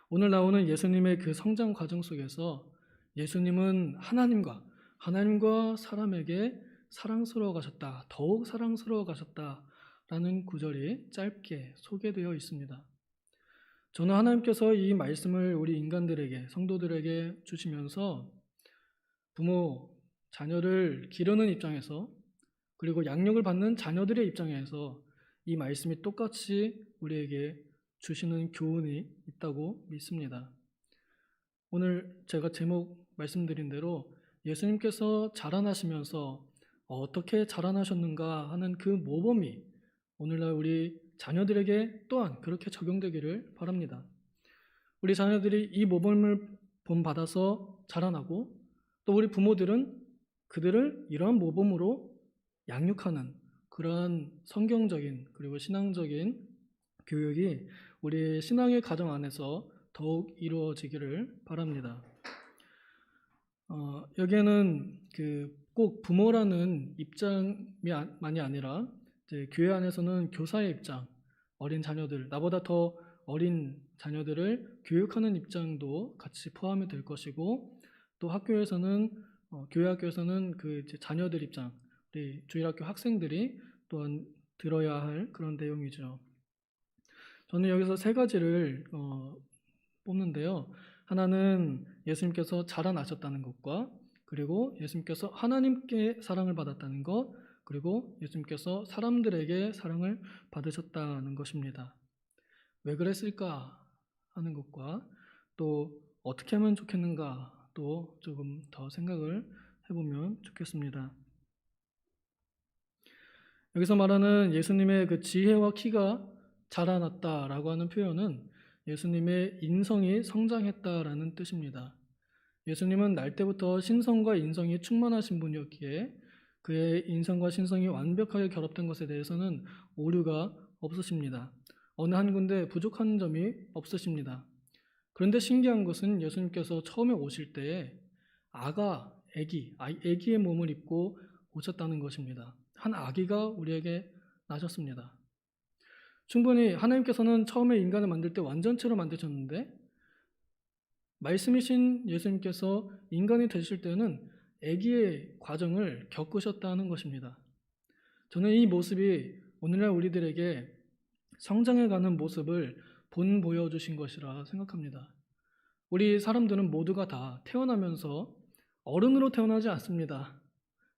오늘 나오는 예수님의 그 성장 과정 속에서 예수님은 하나님과 사람에게 사랑스러워 가셨다, 더욱 사랑스러워 가셨다라는 구절이 짧게 소개되어 있습니다. 저는 하나님께서 이 말씀을 우리 인간들에게, 성도들에게 주시면서 부모, 자녀를 기르는 입장에서, 그리고 양육을 받는 자녀들의 입장에서 이 말씀이 똑같이 우리에게 주시는 교훈이 있다고 믿습니다. 오늘 제가 제목 말씀드린 대로 예수님께서 자라나시면서 어떻게 자라나셨는가 하는 그 모범이 오늘날 우리 자녀들에게 또한 그렇게 적용되기를 바랍니다. 우리 자녀들이 이 모범을 본받아서 자라나고, 또 우리 부모들은 그들을 이러한 모범으로 양육하는 그러한 성경적인 그리고 신앙적인 교육이 우리 신앙의 가정 안에서 더욱 이루어지기를 바랍니다. 여기에는 꼭 부모라는 입장만이 아니라 이제 교회 안에서는 교사의 입장, 어린 자녀들, 나보다 더 어린 자녀들을 교육하는 입장도 같이 포함이 될 것이고, 또 학교에서는 교회 학교에서는 그 이제 자녀들 입장, 우리 주일학교 학생들이 또한 들어야 할 그런 내용이죠. 저는 여기서 세 가지를 뽑는데요. 하나는 예수님께서 자라나셨다는 것과, 그리고 예수님께서 하나님께 사랑을 받았다는 것, 그리고 예수님께서 사람들에게 사랑을 받으셨다는 것입니다. 왜 그랬을까 하는 것과, 또 어떻게 하면 좋겠는가 또 조금 더 생각을 해보면 좋겠습니다. 여기서 말하는 예수님의 그 지혜와 키가 자라났다라고 하는 표현은 예수님의 인성이 성장했다라는 뜻입니다. 예수님은 날 때부터 신성과 인성이 충만하신 분이었기에 그의 인성과 신성이 완벽하게 결합된 것에 대해서는 오류가 없으십니다. 어느 한 군데 부족한 점이 없으십니다. 그런데 신기한 것은 예수님께서 처음에 오실 때에 아기의 몸을 입고 오셨다는 것입니다. 한 아기가 우리에게 나셨습니다. 충분히 하나님께서는 처음에 인간을 만들 때 완전체로 만드셨는데, 말씀이신 예수님께서 인간이 되실 때는 아기의 과정을 겪으셨다는 것입니다. 저는 이 모습이 오늘날 우리들에게 성장해가는 모습을 보여주신 것이라 생각합니다. 우리 사람들은 모두가 다 태어나면서 어른으로 태어나지 않습니다.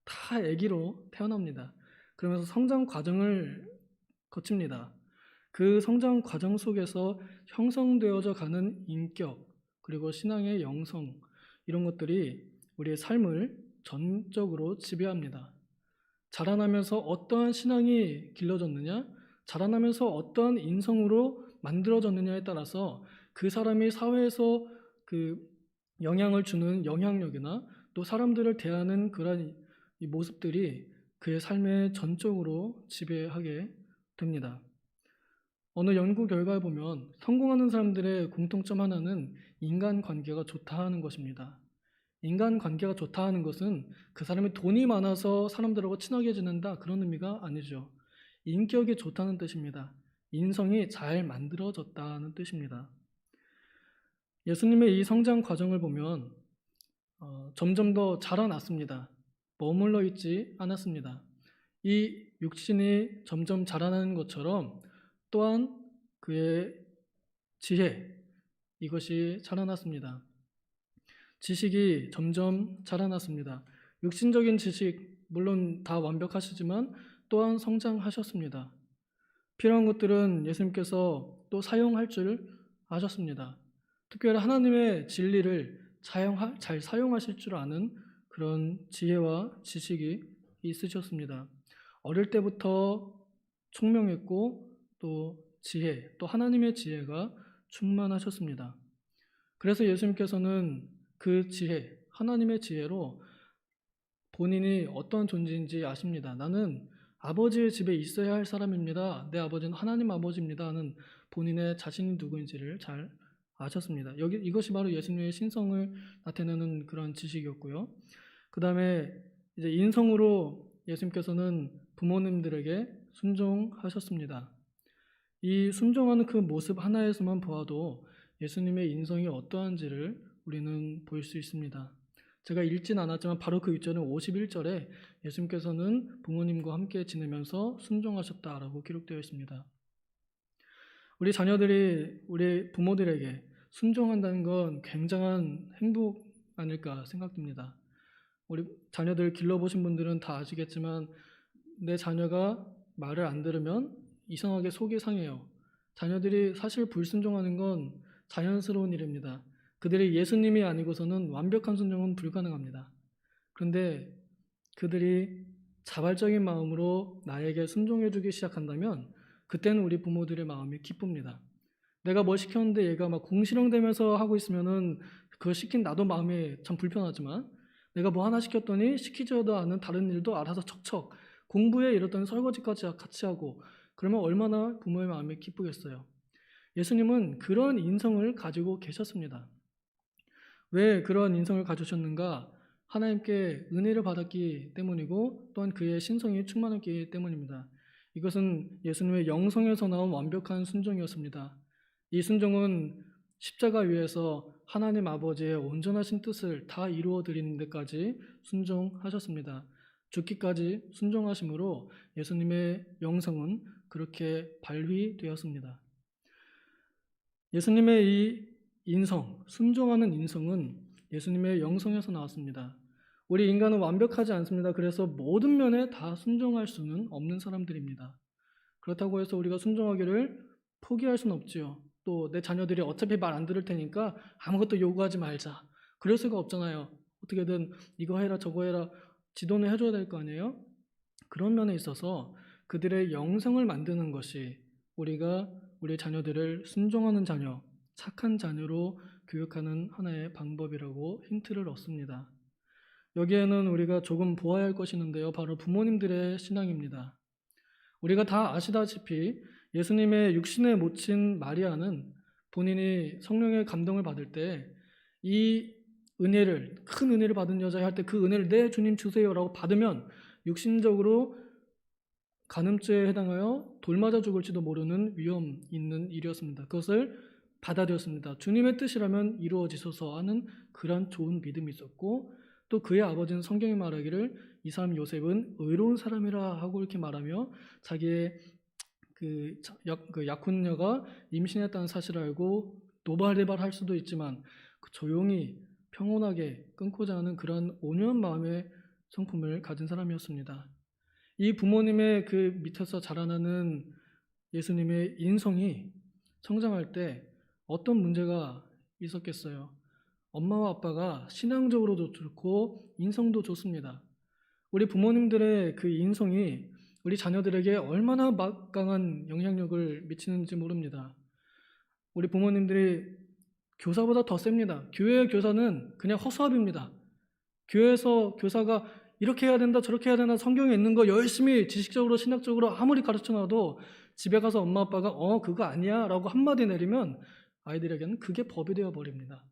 다 아기로 태어납니다. 그러면서 성장 과정을 거칩니다. 그 성장 과정 속에서 형성되어져 가는 인격, 그리고 신앙의 영성, 이런 것들이 우리의 삶을 전적으로 지배합니다. 자라나면서 어떠한 신앙이 길러졌느냐, 자라나면서 어떠한 인성으로 만들어졌느냐에 따라서 그 사람이 사회에서 그 영향을 주는 영향력이나 또 사람들을 대하는 그런 이 모습들이 그의 삶에 전적으로 지배하게 됩니다. 어느 연구 결과에 보면 성공하는 사람들의 공통점 하나는 인간관계가 좋다 하는 것입니다. 인간관계가 좋다 하는 것은 그 사람이 돈이 많아서 사람들하고 친하게 지낸다, 그런 의미가 아니죠. 인격이 좋다는 뜻입니다. 인성이 잘 만들어졌다는 뜻입니다. 예수님의 이 성장 과정을 보면 점점 더 자라났습니다. 머물러 있지 않았습니다. 이 육신이 점점 자라나는 것처럼 또한 그의 지혜, 이것이 자라났습니다. 지식이 점점 자라났습니다. 육신적인 지식, 물론 다 완벽하시지만 또한 성장하셨습니다. 필요한 것들은 예수님께서 또 사용할 줄 아셨습니다. 특별히 하나님의 진리를 잘 사용하실 줄 아는 그런 지혜와 지식이 있으셨습니다. 어릴 때부터 총명했고 또 지혜, 또 하나님의 지혜가 충만하셨습니다. 그래서 예수님께서는 그 지혜, 하나님의 지혜로 본인이 어떤 존재인지 아십니다. 나는 아버지의 집에 있어야 할 사람입니다. 내 아버지는 하나님 아버지입니다 하는 본인의 자신이 누구인지를 잘 아셨습니다. 이것이 바로 예수님의 신성을 나타내는 그런 지식이었고요. 그 다음에 이제 인성으로 예수님께서는 부모님들에게 순종하셨습니다. 이 순종하는 그 모습 하나에서만 보아도 예수님의 인성이 어떠한지를 우리는 볼 수 있습니다. 제가 읽진 않았지만 바로 그 윗절은 51절에 예수님께서는 부모님과 함께 지내면서 순종하셨다라고 기록되어 있습니다. 우리 자녀들이 우리 부모들에게 순종한다는 건 굉장한 행복 아닐까 생각됩니다. 우리 자녀들 길러보신 분들은 다 아시겠지만 내 자녀가 말을 안 들으면 이상하게 속이 상해요. 자녀들이 사실 불순종하는 건 자연스러운 일입니다. 그들이 예수님이 아니고서는 완벽한 순종은 불가능합니다. 그런데 그들이 자발적인 마음으로 나에게 순종해주기 시작한다면 그때는 우리 부모들의 마음이 기쁩니다. 내가 뭐 시켰는데 얘가 막 궁시렁대면서 하고 있으면은 그거 시킨 나도 마음이 참 불편하지만 내가 뭐 하나 시켰더니 시키지도 않은 다른 일도 알아서 척척 공부해 이랬더니 설거지까지 같이 하고 그러면 얼마나 부모의 마음이 기쁘겠어요. 예수님은 그런 인성을 가지고 계셨습니다. 왜 그런 인성을 가지셨는가? 하나님께 은혜를 받았기 때문이고 또한 그의 신성이 충만했기 때문입니다. 이것은 예수님의 영성에서 나온 완벽한 순종이었습니다. 이 순종은 십자가 위에서 하나님 아버지의 온전하신 뜻을 다 이루어 드리는 데까지 순종하셨습니다. 죽기까지 순종하심으로 예수님의 영성은 그렇게 발휘되었습니다. 예수님의 이 인성, 순종하는 인성은 예수님의 영성에서 나왔습니다. 우리 인간은 완벽하지 않습니다. 그래서 모든 면에 다 순종할 수는 없는 사람들입니다. 그렇다고 해서 우리가 순종하기를 포기할 수는 없지요. 또 내 자녀들이 어차피 말 안 들을 테니까 아무것도 요구하지 말자. 그럴 수가 없잖아요. 어떻게든 이거 해라 저거 해라 지도는 해줘야 될 거 아니에요? 그런 면에 있어서 그들의 영성을 만드는 것이 우리가 우리 자녀들을 순종하는 자녀, 착한 자녀로 교육하는 하나의 방법이라고 힌트를 얻습니다. 여기에는 우리가 조금 보아야 할 것이 있는데요. 바로 부모님들의 신앙입니다. 우리가 다 아시다시피 예수님의 육신의 모친 마리아는 본인이 성령의 감동을 받을 때 이 은혜를, 큰 은혜를 받은 여자에 할 때 그 은혜를 네 주님 주세요라고 받으면 육신적으로 간음죄에 해당하여 돌 맞아 죽을지도 모르는 위험 있는 일이었습니다. 그것을 받아들였습니다. 주님의 뜻이라면 이루어지소서 하는 그런 좋은 믿음이 있었고 또 그의 아버지는 성경이 말하기를 이 사람 요셉은 의로운 사람이라 하고 이렇게 말하며 자기의 그 약혼녀가 임신했다는 사실을 알고 노발대발할 수도 있지만 조용히 평온하게 끊고자 하는 그런 온유한 마음의 성품을 가진 사람이었습니다. 이 부모님의 그 밑에서 자라나는 예수님의 인성이 성장할 때 어떤 문제가 있었겠어요? 엄마와 아빠가 신앙적으로도 좋고 인성도 좋습니다. 우리 부모님들의 그 인성이 우리 자녀들에게 얼마나 막강한 영향력을 미치는지 모릅니다. 우리 부모님들이 교사보다 더 셉니다. 교회의 교사는 그냥 허수아비입니다. 교회에서 교사가 이렇게 해야 된다 저렇게 해야 된다 성경에 있는 거 열심히 지식적으로 신학적으로 아무리 가르쳐놔도 집에 가서 엄마 아빠가 그거 아니야 라고 한마디 내리면 아이들에게는 그게 법이 되어 버립니다.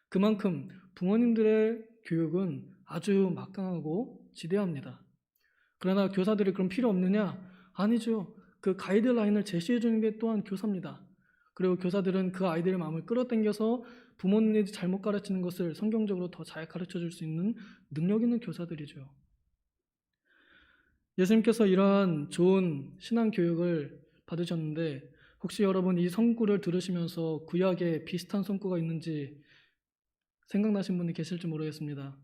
그만큼 부모님들의 교육은 아주 막강하고 지대합니다. 그러나 교사들이 그럼 필요 없느냐? 아니죠. 그 가이드라인을 제시해 주는 게 또한 교사입니다. 그리고 교사들은 그 아이들의 마음을 끌어당겨서 부모님들이 잘못 가르치는 것을 성경적으로 더 잘 가르쳐 줄 수 있는 능력 있는 교사들이죠. 예수님께서 이러한 좋은 신앙 교육을 받으셨는데 혹시 여러분 이 성구를 들으시면서 구약에 비슷한 성구가 있는지 생각나신 분이 계실지 모르겠습니다.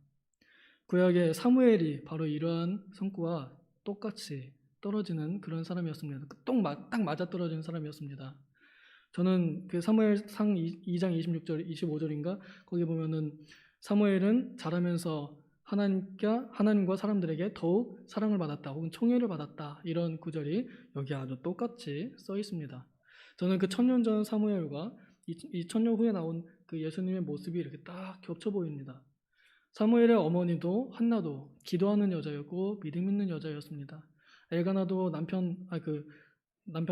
구약의 사무엘이 바로 이러한 성구와 똑같이 떨어지는 그런 사람이었습니다. 딱 맞아떨어지는 사람이었습니다. 저는 그 사무엘상 2장 26절, 25절인가 거기 보면은 사무엘은 자라면서 하나님과 사람들에게 더욱 사랑을 받았다 혹은 총애를 받았다 이런 구절이 여기 아주 똑같이 써 있습니다. 저는 그 천년 전 사무엘과 이 천년 후에 나온 그 예수님의 모습이 이렇게 딱 겹쳐 보입니다. 사무엘의 어머니도 한나도 기도하는 여자였고 믿음 있는 여자였습니다. 엘가나도 남편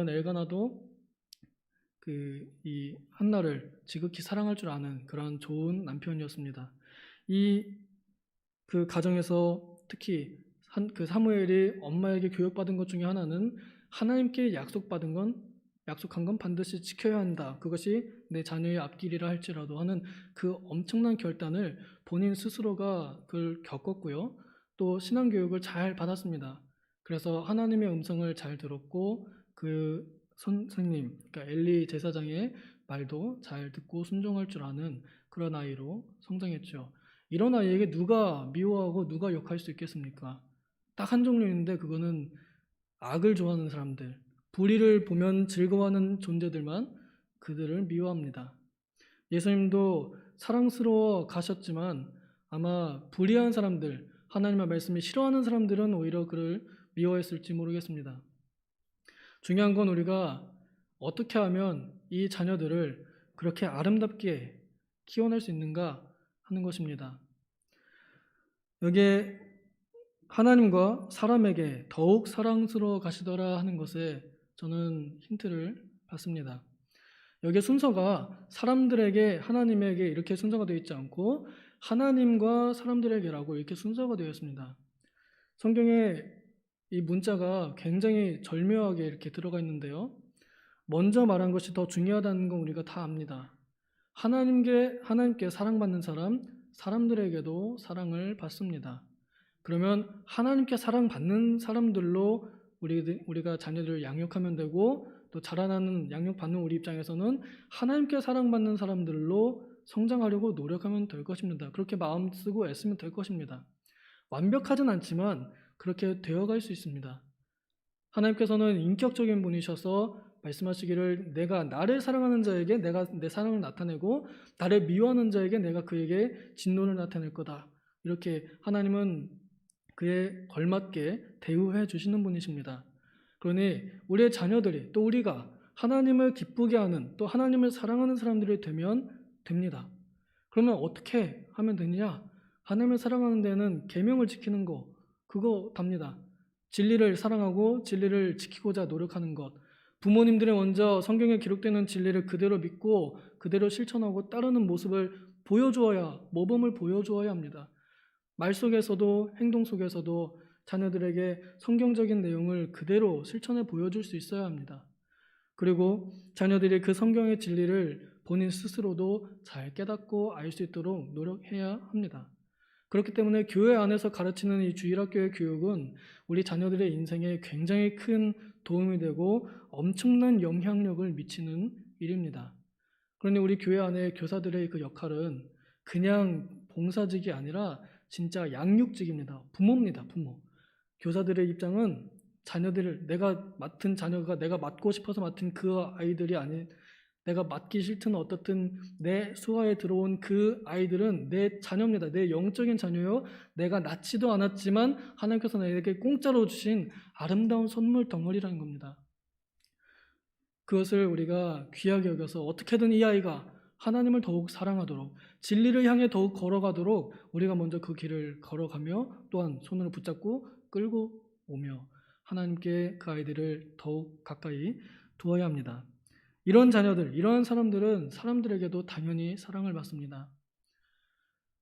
엘가나도 이 한나를 지극히 사랑할 줄 아는 그런 좋은 남편이었습니다. 그 가정에서 특히 그 사무엘이 엄마에게 교육받은 것 중에 하나는 하나님께 약속받은 건 약속한 건 반드시 지켜야 한다. 그것이 내 자녀의 앞길이라 할지라도 하는 그 엄청난 결단을 본인 스스로가 그걸 겪었고요. 또 신앙교육을 잘 받았습니다. 그래서 하나님의 음성을 잘 들었고 그 선생님, 그러니까 엘리 제사장의 말도 잘 듣고 순종할 줄 아는 그런 아이로 성장했죠. 이런 아이에게 누가 미워하고 누가 욕할 수 있겠습니까? 딱 한 종류 있는데 그거는 악을 좋아하는 사람들, 불의를 보면 즐거워하는 존재들만 그들을 미워합니다. 예수님도 사랑스러워 가셨지만 아마 불의한 사람들, 하나님의 말씀을 싫어하는 사람들은 오히려 그를 미워했을지 모르겠습니다. 중요한 건 우리가 어떻게 하면 이 자녀들을 그렇게 아름답게 키워낼 수 있는가 하는 것입니다. 여기에 하나님과 사람에게 더욱 사랑스러워 가시더라 하는 것에 저는 힌트를 받습니다. 여기에 순서가 사람들에게 하나님에게 이렇게 순서가 되어 있지 않고 하나님과 사람들에게라고 이렇게 순서가 되어 있습니다. 성경에 이 문자가 굉장히 절묘하게 이렇게 들어가 있는데요. 먼저 말한 것이 더 중요하다는 건 우리가 다 압니다. 하나님께 사랑받는 사람, 사람들에게도 사랑을 받습니다. 그러면 하나님께 사랑받는 사람들로 우리가 자녀들을 양육하면 되고 또 자라나는 양육받는 우리 입장에서는 하나님께 사랑받는 사람들로 성장하려고 노력하면 될 것입니다. 그렇게 마음 쓰고 애쓰면 될 것입니다. 완벽하진 않지만 그렇게 되어갈 수 있습니다. 하나님께서는 인격적인 분이셔서 말씀하시기를 내가 나를 사랑하는 자에게 내가 내 사랑을 나타내고 나를 미워하는 자에게 내가 그에게 진노를 나타낼 거다. 이렇게 하나님은 그에 걸맞게 대우해 주시는 분이십니다. 그러니 우리의 자녀들이 또 우리가 하나님을 기쁘게 하는 또 하나님을 사랑하는 사람들이 되면 됩니다. 그러면 어떻게 하면 되느냐? 하나님을 사랑하는 데는 계명을 지키는 거 그거 답니다. 진리를 사랑하고 진리를 지키고자 노력하는 것. 부모님들이 먼저 성경에 기록되는 진리를 그대로 믿고 그대로 실천하고 따르는 모습을 보여주어야 모범을 보여주어야 합니다. 말 속에서도 행동 속에서도 자녀들에게 성경적인 내용을 그대로 실천해 보여줄 수 있어야 합니다. 그리고 자녀들이 그 성경의 진리를 본인 스스로도 잘 깨닫고 알 수 있도록 노력해야 합니다. 그렇기 때문에 교회 안에서 가르치는 이 주일학교의 교육은 우리 자녀들의 인생에 굉장히 큰 도움이 되고 엄청난 영향력을 미치는 일입니다. 그런데 우리 교회 안에 교사들의 그 역할은 그냥 봉사직이 아니라 진짜 양육직입니다. 부모입니다. 부모. 교사들의 입장은 내가 맡은 자녀가 내가 맡고 싶어서 맡은 그 아이들이 아닌 내가 맡기 싫든 어떻든 내 수하에 들어온 그 아이들은 내 자녀입니다. 내 영적인 자녀요. 내가 낳지도 않았지만 하나님께서 나에게 공짜로 주신 아름다운 선물 덩어리라는 겁니다. 그것을 우리가 귀하게 여겨서 어떻게든 이 아이가 하나님을 더욱 사랑하도록 진리를 향해 더욱 걸어가도록 우리가 먼저 그 길을 걸어가며 또한 손으로 붙잡고 끌고 오며 하나님께 그 아이들을 더욱 가까이 두어야 합니다. 이런 자녀들, 이러한 사람들은 사람들에게도 당연히 사랑을 받습니다.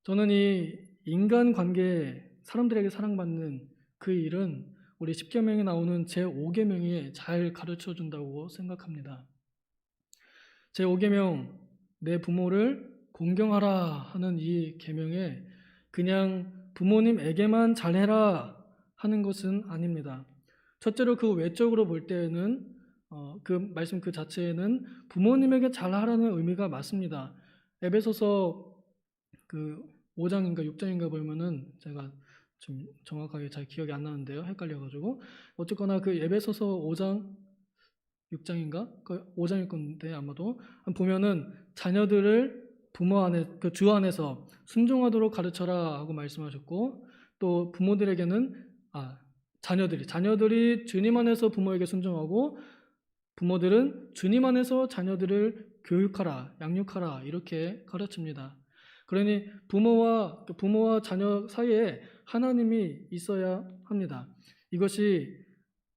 저는 이 인간관계에 사람들에게 사랑받는 그 일은 우리 십계명에 나오는 제5계명이 잘 가르쳐준다고 생각합니다. 제5계명 내 부모를 공경하라 하는 이 계명에 그냥 부모님에게만 잘해라 하는 것은 아닙니다. 첫째로 그 외적으로 볼 때에는 그 말씀 그 자체에는 부모님에게 잘하라는 의미가 맞습니다. 에베소서 그 5장인가 6장인가 보면은 제가 좀 정확하게 잘 기억이 안 나는데요. 헷갈려가지고 어쨌거나 그 에베소서 5장 6장인가? 그 5장일 건데 아마도 보면은 자녀들을 부모 안에 그 주 안에서 순종하도록 가르쳐라 하고 말씀하셨고 또 부모들에게는 자녀들이 주님 안에서 부모에게 순종하고 부모들은 주님 안에서 자녀들을 교육하라, 양육하라 이렇게 가르칩니다. 그러니 부모와 자녀 사이에 하나님이 있어야 합니다. 이것이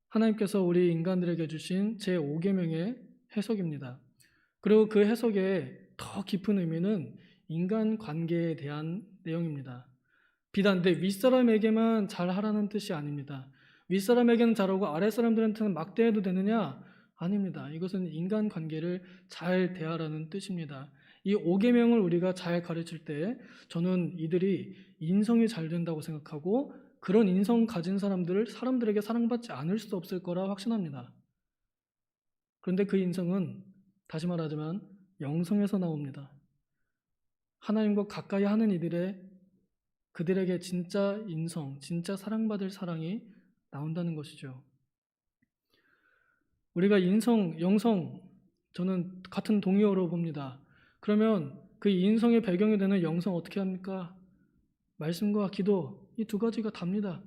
하나님께서 우리 인간들에게 주신 제5계명의 해석입니다. 그리고 그 해석의 더 깊은 의미는 인간관계에 대한 내용입니다. 비단 내 윗사람에게만 잘하라는 뜻이 아닙니다. 윗사람에게는 잘하고 아랫사람들한테는 막대해도 되느냐? 아닙니다. 이것은 인간관계를 잘 대하라는 뜻입니다. 이 5계명을 우리가 잘 가르칠 때 저는 이들이 인성이 잘 된다고 생각하고 그런 인성 가진 사람들에게 사랑받지 않을 수 없을 거라 확신합니다. 그런데 그 인성은 다시 말하지만 영성에서 나옵니다. 하나님과 가까이 하는 그들에게 진짜 인성, 진짜 사랑받을 사랑이 나온다는 것이죠. 우리가 인성, 영성, 저는 같은 동의어로 봅니다. 그러면 그 인성의 배경이 되는 영성 어떻게 합니까? 말씀과 기도, 이 두 가지가 답니다.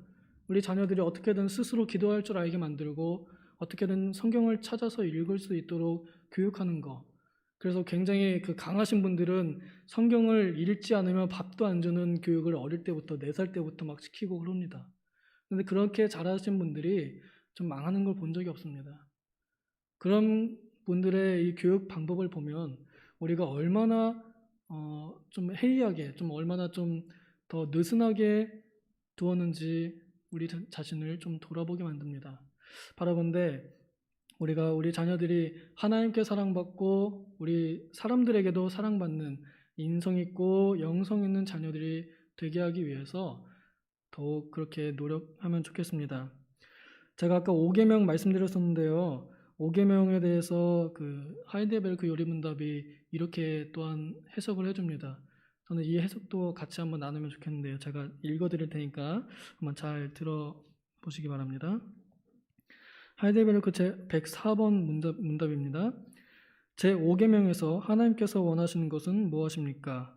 우리 자녀들이 어떻게든 스스로 기도할 줄 알게 만들고 어떻게든 성경을 찾아서 읽을 수 있도록 교육하는 것. 그래서 굉장히 그 강하신 분들은 성경을 읽지 않으면 밥도 안 주는 교육을 어릴 때부터 4살 때부터 막 시키고 그럽니다. 그런데 그렇게 잘하신 분들이 좀 망하는 걸 본 적이 없습니다. 그런 분들의 이 교육 방법을 보면 우리가 얼마나 좀 해이하게, 좀 얼마나 좀 더 느슨하게 두었는지 우리 자신을 좀 돌아보게 만듭니다. 바라본데 우리 자녀들이 하나님께 사랑받고 우리 사람들에게도 사랑받는 인성 있고 영성 있는 자녀들이 되게 하기 위해서 더욱 그렇게 노력하면 좋겠습니다. 제가 아까 5계명 말씀드렸었는데요. 5계명에 대해서 그 하이델베르크 요리문답이 이렇게 또한 해석을 해줍니다. 저는 이 해석도 같이 한번 나누면 좋겠는데요. 제가 읽어드릴 테니까 한번 잘 들어보시기 바랍니다. 하이델베르크 제 104번 문답입니다. 제 5계명에서 하나님께서 원하시는 것은 무엇입니까?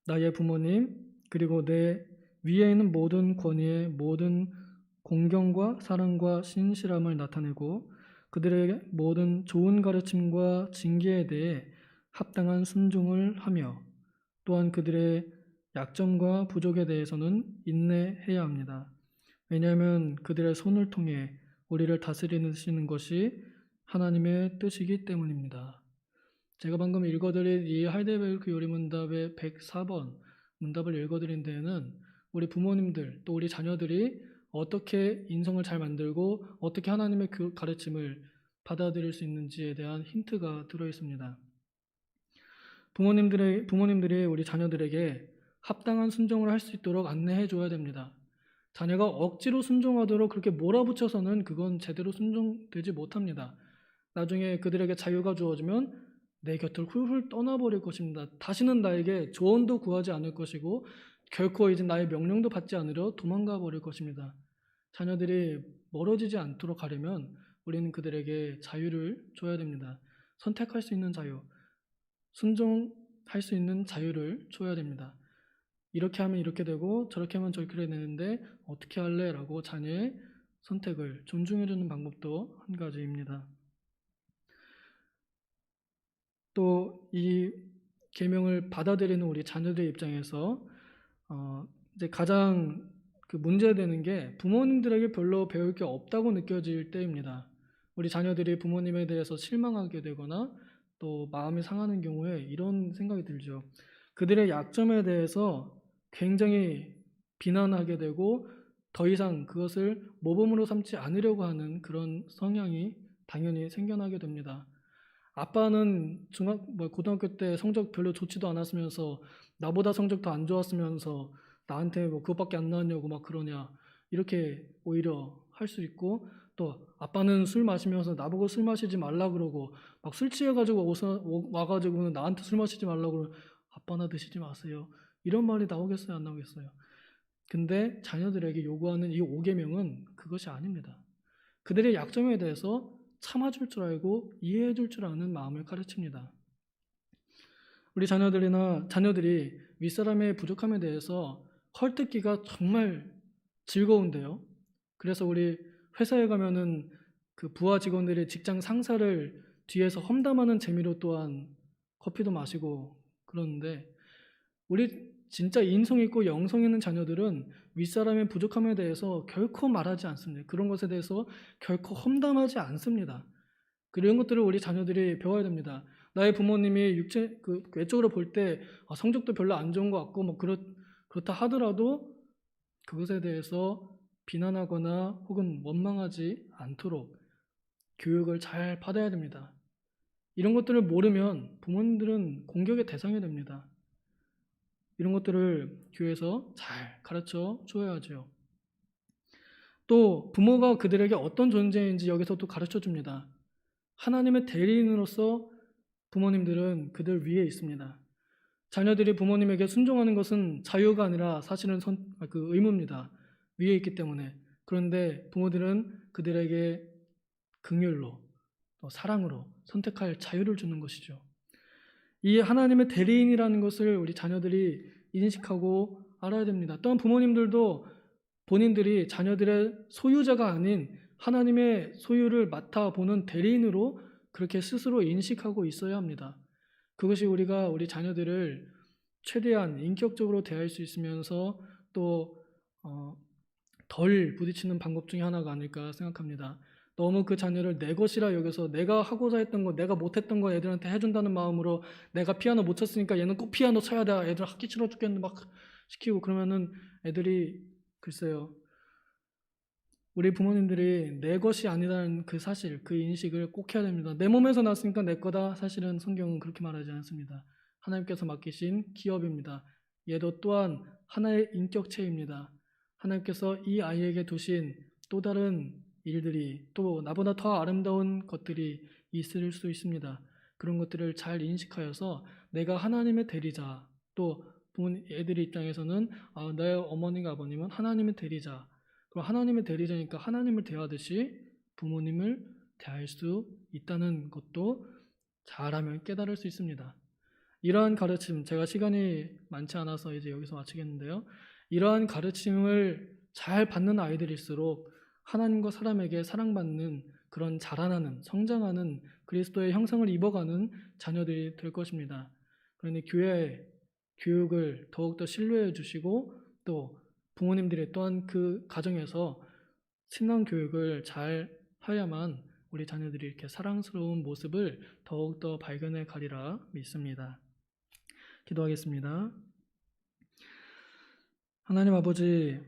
나의 부모님 그리고 내 위에 있는 모든 권위의 모든 공경과 사랑과 신실함을 나타내고 그들의 모든 좋은 가르침과 징계에 대해 합당한 순종을 하며 또한 그들의 약점과 부족에 대해서는 인내해야 합니다. 왜냐하면 그들의 손을 통해 우리를 다스리시는 것이 하나님의 뜻이기 때문입니다. 제가 방금 읽어드린 이 하이델베르크 요리문답의 104번 문답을 읽어드린 데에는 우리 부모님들 또 우리 자녀들이 어떻게 인성을 잘 만들고 어떻게 하나님의 가르침을 받아들일 수 있는지에 대한 힌트가 들어 있습니다. 부모님들이 우리 자녀들에게 합당한 순종을 할 수 있도록 안내해 줘야 됩니다. 자녀가 억지로 순종하도록 그렇게 몰아붙여서는 그건 제대로 순종되지 못합니다. 나중에 그들에게 자유가 주어지면 내 곁을 훌훌 떠나버릴 것입니다. 다시는 나에게 조언도 구하지 않을 것이고 결코 이제 나의 명령도 받지 않으려 도망가 버릴 것입니다. 자녀들이 멀어지지 않도록 하려면 우리는 그들에게 자유를 줘야 됩니다. 선택할 수 있는 자유, 순종할 수 있는 자유를 줘야 됩니다. 이렇게 하면 이렇게 되고 저렇게 하면 저렇게 되는데 어떻게 할래? 라고 자녀의 선택을 존중해주는 방법도 한 가지입니다. 또 이 계명을 받아들이는 우리 자녀들의 입장에서 이제 가장 그 문제되는 게 부모님들에게 별로 배울 게 없다고 느껴질 때입니다. 우리 자녀들이 부모님에 대해서 실망하게 되거나 또 마음이 상하는 경우에 이런 생각이 들죠. 그들의 약점에 대해서 굉장히 비난하게 되고 더 이상 그것을 모범으로 삼지 않으려고 하는 그런 성향이 당연히 생겨나게 됩니다. 아빠는 고등학교 때 성적 별로 좋지도 않았으면서 나보다 성적 더 안 좋았으면서 나한테 뭐 그것밖에 안 나왔냐고 막 그러냐 이렇게 오히려 할 수 있고 또 아빠는 술 마시면서 나보고 술 마시지 말라 그러고 막 술 취해가지고 와가지고는 나한테 술 마시지 말라 그러고 아빠나 드시지 마세요. 이런 말이 나오겠어요? 안 나오겠어요? 근데 자녀들에게 요구하는 이 5계명은 그것이 아닙니다. 그들의 약점에 대해서 참아줄 줄 알고 이해해줄 줄 아는 마음을 가르칩니다. 우리 자녀들이 윗사람의 부족함에 대해서 헐뜯기가 정말 즐거운데요. 그래서 우리 회사에 가면은 그 부하 직원들이 직장 상사를 뒤에서 험담하는 재미로 또한 커피도 마시고 그러는데 우리 진짜 인성 있고 영성 있는 자녀들은 윗사람의 부족함에 대해서 결코 말하지 않습니다. 그런 것에 대해서 결코 험담하지 않습니다. 그런 것들을 우리 자녀들이 배워야 됩니다. 나의 부모님이 외적으로 볼 때 성적도 별로 안 좋은 것 같고 그렇다 하더라도 그것에 대해서 비난하거나 혹은 원망하지 않도록 교육을 잘 받아야 됩니다. 이런 것들을 모르면 부모님들은 공격의 대상이 됩니다. 이런 것들을 교회에서 잘 가르쳐 줘야죠. 또 부모가 그들에게 어떤 존재인지 여기서도 가르쳐 줍니다. 하나님의 대리인으로서 부모님들은 그들 위에 있습니다. 자녀들이 부모님에게 순종하는 것은 자유가 아니라 사실은 의무입니다. 위에 있기 때문에. 그런데 부모들은 그들에게 긍휼로 또 사랑으로 선택할 자유를 주는 것이죠. 이 하나님의 대리인이라는 것을 우리 자녀들이 인식하고 알아야 됩니다. 또한 부모님들도 본인들이 자녀들의 소유자가 아닌 하나님의 소유를 맡아보는 대리인으로 그렇게 스스로 인식하고 있어야 합니다. 그것이 우리가 우리 자녀들을 최대한 인격적으로 대할 수 있으면서 또 덜 부딪히는 방법 중에 하나가 아닐까 생각합니다. 너무 그 자녀를 내 것이라 여겨서 내가 하고자 했던 거, 내가 못했던 거 애들한테 해준다는 마음으로 내가 피아노 못 쳤으니까 얘는 꼭 피아노 쳐야 돼. 애들 학기 싫어 죽겠는데 막 시키고 그러면은 애들이 글쎄요. 우리 부모님들이 내 것이 아니라는 그 사실, 그 인식을 꼭 해야 됩니다. 내 몸에서 났으니까 내 거다. 사실은 성경은 그렇게 말하지 않습니다. 하나님께서 맡기신 기업입니다. 얘도 또한 하나의 인격체입니다. 하나님께서 이 아이에게 두신 또 다른 일들이 또 나보다 더 아름다운 것들이 있을 수 있습니다. 그런 것들을 잘 인식하여서 내가 하나님의 대리자, 또 애들의 입장에서는 내 어머니가 아버님은 하나님의 대리자, 그럼 하나님의 대리자니까 하나님을 대하듯이 부모님을 대할 수 있다는 것도 잘하면 깨달을 수 있습니다. 이러한 가르침, 제가 시간이 많지 않아서 이제 여기서 마치겠는데요. 이러한 가르침을 잘 받는 아이들일수록 하나님과 사람에게 사랑받는 그런 자라나는, 성장하는 그리스도의 형상을 입어가는 자녀들이 될 것입니다. 그러니 교회의 교육을 더욱더 신뢰해 주시고 또 부모님들이 또한 그 가정에서 신앙 교육을 잘 하야만 우리 자녀들이 이렇게 사랑스러운 모습을 더욱더 발견해 가리라 믿습니다. 기도하겠습니다. 하나님 아버지,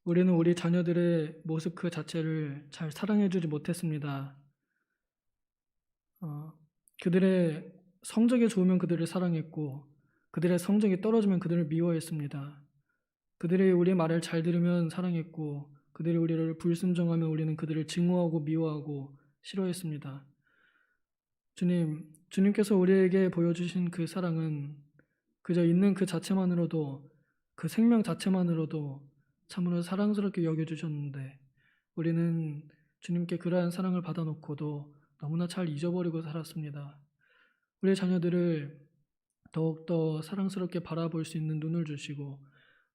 우리는 우리 자녀들의 모습 그 자체를 잘 사랑해 주지 못했습니다. 그들의 성적이 좋으면 그들을 사랑했고 그들의 성적이 떨어지면 그들을 미워했습니다. 그들이 우리의 말을 잘 들으면 사랑했고 그들이 우리를 불순종하면 우리는 그들을 증오하고 미워하고 싫어했습니다. 주님께서 우리에게 보여주신 그 사랑은 그저 있는 그 자체만으로도, 그 생명 자체만으로도 참으로 사랑스럽게 여겨주셨는데 우리는 주님께 그러한 사랑을 받아놓고도 너무나 잘 잊어버리고 살았습니다. 우리의 자녀들을 더욱더 사랑스럽게 바라볼 수 있는 눈을 주시고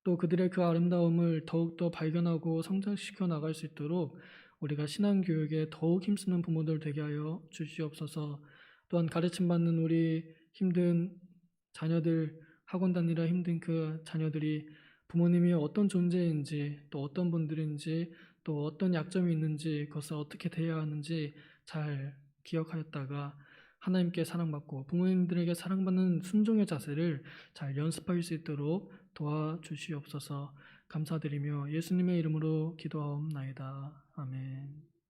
또 그들의 그 아름다움을 더욱더 발견하고 성장시켜 나갈 수 있도록 우리가 신앙교육에 더욱 힘쓰는 부모들 되게 하여 주시옵소서. 또한 가르침받는 우리 힘든 자녀들, 학원 다니라 힘든 그 자녀들이 부모님이 어떤 존재인지 또 어떤 분들인지 또 어떤 약점이 있는지 그것을 어떻게 대해야 하는지 잘 기억하였다가 하나님께 사랑받고 부모님들에게 사랑받는 순종의 자세를 잘 연습할 수 있도록 도와주시옵소서. 감사드리며 예수님의 이름으로 기도하옵나이다. 아멘.